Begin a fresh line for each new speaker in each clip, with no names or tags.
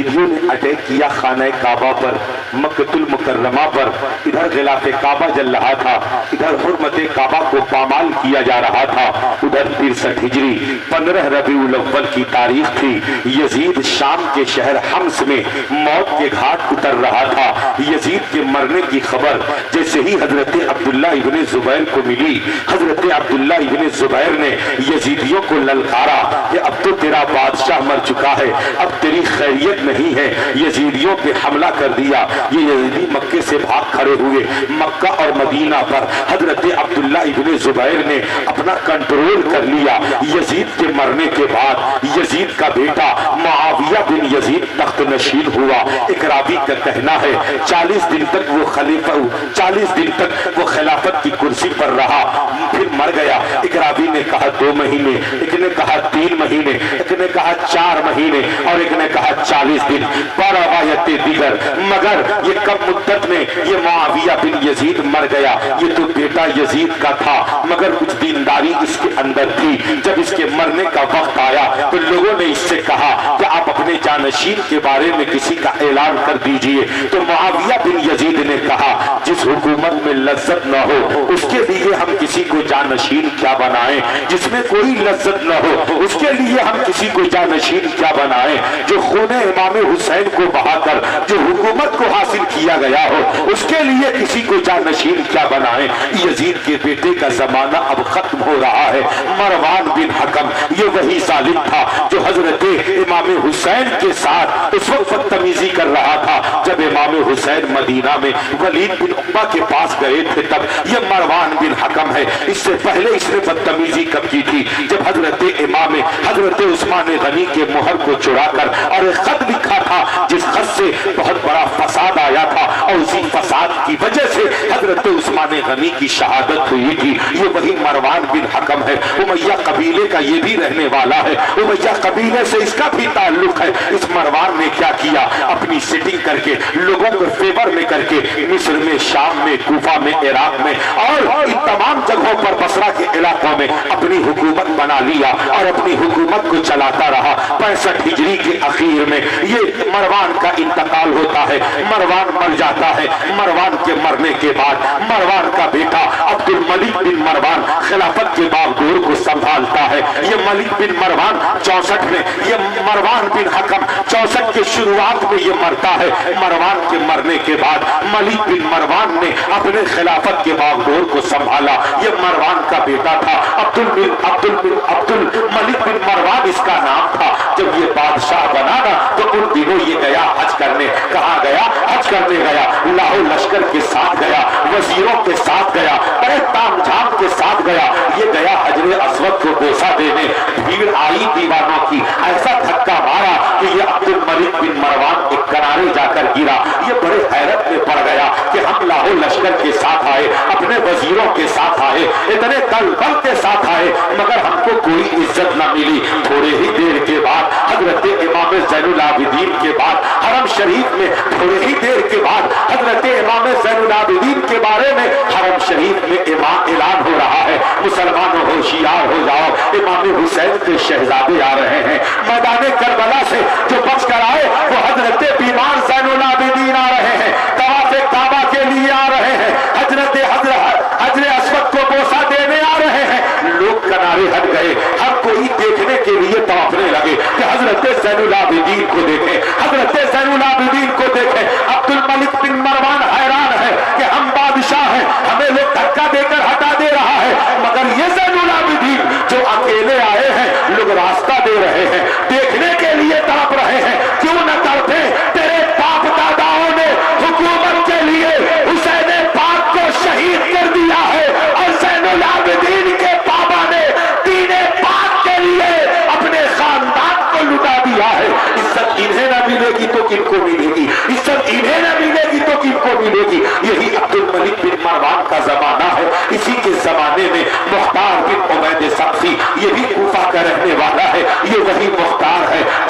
یزیدیوں نے اٹیک کیا خانہ کعبہ پر، مکۃ المکرمہ پر. ادھر غلاف کعبہ جل رہا تھا، ادھر حرمت کعبہ کو پامال کیا جا رہا تھا. ادھر 63 ہجری 15 ربیع الاول کی تاریخ تھی. یزید شام کے شہر حمص میں موت کے گھاٹ اتر رہا تھا. یزید کے مرنے کی خبر جیسے ہی حضرت عبداللہ ابن زبیر کو ملی، حضرت عبداللہ ابن زبیر نے یزیدیوں کو للکارا کہ اب تو تیرا بادشاہ مر چکا ہے، اب تیری خیریت نہیں ہے. یزیدیوں پہ حملہ کر دیا. یہ یزیدی مکے سے بھاگ کھڑے ہوئے. مکہ اور مدینہ پر حضرت عبداللہ ابن زبیر نے اپنا کنٹرول کر لیا. یزید کے مرنے کے بعد یزید کا بیٹا معاویہ بن یزید تخت نشین ہوا. ایک راوی کا کہنا ہے 40 دن تک وہ خلیفہ 40 دن تک وہ خلافت کی کرسی پر رہا، پھر مر گیا. ایک راوی نے کہا 2 مہینے، ایک نے کہا 3 مہینے، ایک نے کہا 4 مہینے اور ایک نے کہا 40 دن. روایت دیگر مگر یہ کم مدت میں یہ معاویہ بن یزید مر گیا. یہ تو بیٹا یزید کا تھا مگر کچھ دینداری اس کے اندر تھی. جب اس کے مرنے کا وقت آیا تو لوگوں نے اس سے کہا کہ آپ اپنے جانشین کے بارے میں کسی کا اعلان کر دیجئے. تو معاویہ بن یزید نے کہا جس حکومت میں لذت نہ ہو اس کے لیے ہم کسی کو جانشین کیا بنائیں، جس میں کوئی لذت نہ ہو اس کے لیے ہم کسی کو جانشین کیا بنائیں. جو خون امام حسین کو بہا کر جو حکومت کو حاصل کیا گیا ہو اس کے لیے کسی کو جانشین کیا بنائیں. یزید کے بیٹے کا زمانہ اب ختم ہو رہا ہے. مروان بن حکم یہ وہی ظالم تھا جو حضرت امام حسین کے ساتھ اس وقت بدتمیزی کر رہا تھا جب امام حسین مدینہ میں ولید بن عقبہ کے پاس گئے تھے. تب یہ مروان بن حکم ہے. اس سے پہلے اس نے بدتمیزی کب کی تھی؟ جب حضرت امام حضرت عثمان غنی کے مہر کو چڑا کر اور ایک خط لکھا تھا جس خط سے بہت بڑا فساد آیا تھا اور اسی فساد کی وجہ سے حضرت عثمان غنی کی شہادت ہوئی تھی. یہ وہی مروان بن حکم ہے. امیہ قبیلے کا یہ بھی رہنے والا ہے. امیہ قبیلے سے اس کا بھی تعلق ہے. اس مروان نے کیا کیا؟ اپنی سیٹنگ کر کے لوگوں کو فیور میں کر کے مصر میں، شام میں، کوفہ میں، عراق میں اور ان تمام جگہوں پر بصرہ کے علاقوں میں اپنی حکومت بنا لیا اور اپنی حکومت کو چلاتا رہا. 65 ہجری کے اخیر میں یہ مروان کا انتقال ہوتا ہے. مروان مر جاتا ہے. مروان کے مرنے کے بعد مروان کا بیٹا عبد الملک بن مروان خلافت کے باغدور کو سنبھالتا ہے. یہ ملک بن مروان 64 میں، یہ مروان بن حکم 64 کے شروعات میں یہ مرتا ہے. مروان کے مرنے کے بعد ملک بن مروان نے اپنے خلافت کے باغدور کو سنبھالا. یہ مروان کا بیٹا تھا عبد الملک بن مروان اس کا نام تھا. جب یہ بادشاہ بنا نا تو ان دنوں یہ گیا حج کرنے. کہاں گیا؟ حج کرنے گیا. لاہو لشکر کے ساتھ گیا، وزیروں کے ساتھ گیا، بڑے تام جھام کے ساتھ گیا. یہ گیا حجر اسود کو بوسہ دینے. بھیڑ آئی دیوانوں کی، ایسا دھکا مارا کہ یہ عبد الملک بن مروان ایک کنارے جا کر گرا. یہ بڑے حیرت میں پڑ گیا کہ ہم لاہو لشکر کے ساتھ آئے، اپنے وزیروں کے ساتھ آئے، اتنے دل بل کے ساتھ آئے مگر ہم کو کوئی عزت نہ ملی. تھوڑے ہی دیر کے بعد حضرت امام زین العابدین کے بعد حرم شریف میں، تھوڑے ہی دیر کے بعد حضرت امام زین العابدین کے بارے میں حرم شریف میں اعلان ہو رہا ہے مسلمانوں ہوشیار ہو جاؤ، امام حسین کے شہزادے آ رہے ہیں. میدان کربلا سے جو بچ کر آئے وہ حضرت بیمار زین العابدین آ رہے ہیں، طواف کعبہ کے لیے آ رہے ہیں، حجر اسود کو بوسہ دینے آ رہے ہیں. لوگ کنارے ہٹ گئے. ہر کوئی دیکھنے کے لیے تڑپنے لگے کہ حضرت زین العابدین کو دیکھیں، حضرت زین العابدین کو دیکھیں. عبد الملک بن مروان حیران ہے کہ ہم بادشاہ ہیں، ہمیں لوگ دھکا دے کر ہٹا دے رہا ہے مگر یہ زین العابدین جو اکیلے آئے ہیں لوگ راستہ دے رہے ہیں، دیکھنے کے لیے تڑپ رہے ہیں. کیوں نہ تڑپے؟ تیرے باپ داداؤں نے حکومت کے لیے حسین پاک کو شہید کر دیا ہے اور زین العابدین کے بابا نے دین پاک کے لیے اپنے خاندان کو لٹا دیا ہے. عزت انہیں نہ ملے گی تو کن کو ملے گی؟ عزت انہیں نہ ملے گی تو کن کو ملے گی؟ یہی عبد الملک بن مروان کا زمانہ ہے. اسی کے زمانے میں مختار بن عبید ثقفی یہ بھی کوفہ کا رہنے والا ہے. یہ وہی مختار ہے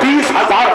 30,000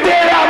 13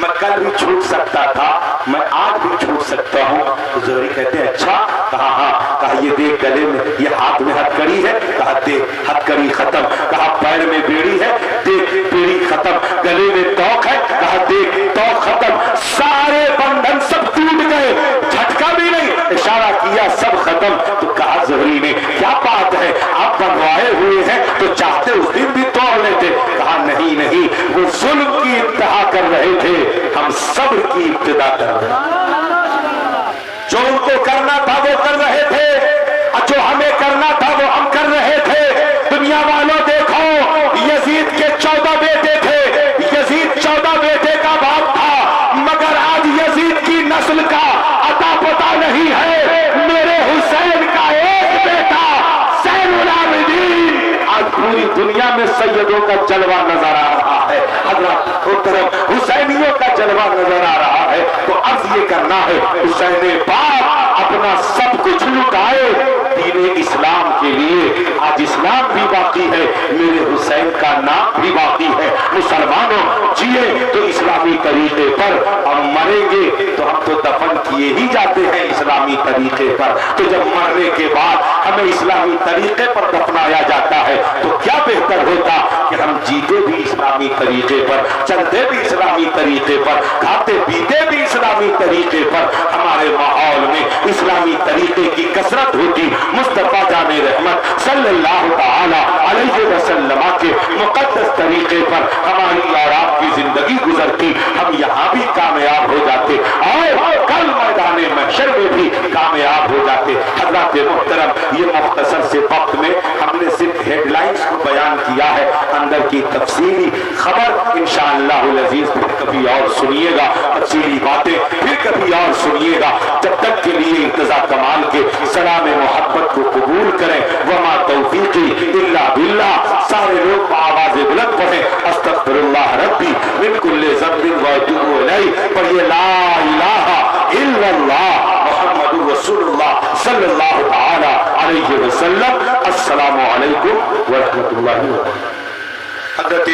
میں کل بھی چھوٹ سکتا تھا، میں آج بھی چھوٹ سکتا ہوں۔ تو زہری کہتے ہیں اچھا؟ کہا ہاں۔ کہا یہ دیکھ گلے میں، یہ ہاتھ میں ہتھکڑی ہے؟ کہا دیکھ ہتھکڑی ختم۔ کہا پیر میں بیڑی ہے؟ دیکھ بیڑی ختم۔ گلے میں توق ہے؟ کہا دیکھ توق ختم۔ سارے بندھن سب ٹوٹ گئے، جھٹکا بھی نہیں، اشارہ کیا سب ختم۔ تو کہا زہری نے کیا بات ہے، آپ بنوائے ہوئے ہیں تو چاہتے اس دن بھی توڑ لیتے۔ کہا نہیں نہیں، وہ ظلم کی انتہا کر رہے تھے، ہم صبر کی ابتدا کر رہے تھے۔ جو ان کو کرنا تھا وہ کر رہے تھے، جو ہمیں کرنا تھا وہ ہم کر رہے تھے۔ دنیا والوں دیکھو، یزید کے 14 بیٹے تھے، یزید 14 بیٹے کا باپ تھا، مگر آج یزید کی نسل کا عطا پتہ نہیں ہے۔ میرے حسین کا ایک بیٹا زین العابدین، آج پوری دنیا میں سیدوں کا جلوہ نظر آ رہا ہے، حضرت محترم حسینیوں کا جلوہ نظر آ رہا ہے۔ تو عرض یہ کرنا ہے، حسین باپ اپنا سب کچھ لٹائے دین اسلام کے لیے۔ آج اسلام بھی باقی ہے، میرے حسین کا نام بھی باقی ہے۔ مسلمانوں جیے تو اسلامی طریقے پر، اور مریں گے تو ہم تو دفن کیے ہی جاتے ہیں اسلامی طریقے پر۔ تو جب مرنے کے بعد ہمیں اسلامی طریقے پر دفنایا جاتا ہے تو کیا بہتر ہوتا کہ ہم جیتے بھی اسلامی طریقے پر، چلتے بھی اسلامی طریقے پر، کھاتے پیتے بھی اسلامی طریقے پر، ہمارے ماحول میں اسلامی طریقے کی کثرت ہوتی۔ مصطفیٰ جان رحمت صلی اللہ تعالی علیہ وسلم کے مقدس طریقے پر ہماری اور آپ کی زندگی گزرتی، ہم یہاں بھی کامیاب ہو جاتے اور کل میدان محشر میں بھی کامیاب ہو جاتے۔ حضرات محترم، یہ مختصر سے وقت میں ہم نے صرف ہیڈ لائنز کو بیان کیا ہے، اندر کی تفصیلی خبر انشاءاللہ العزیز پھر کبھی اور سنیے گا، تفصیلی باتیں پھر کبھی اور سنیے گا۔ جب تک کے لیے انتظار کمال کے سلام محبت کو قبول کریں۔ وما توفیقی الا باللہ، سارے لوگ آواز بلند پڑھیں، استغفر اللہ ربی من کل ذنب واتوب الیہ، پڑھیے لا الہ الا اللہ محمد رسول اللہ صلی اللہ تعالی علیہ وسلم۔ السلام علیکم ورحمۃ اللہ وبرکاتہ۔ حضرت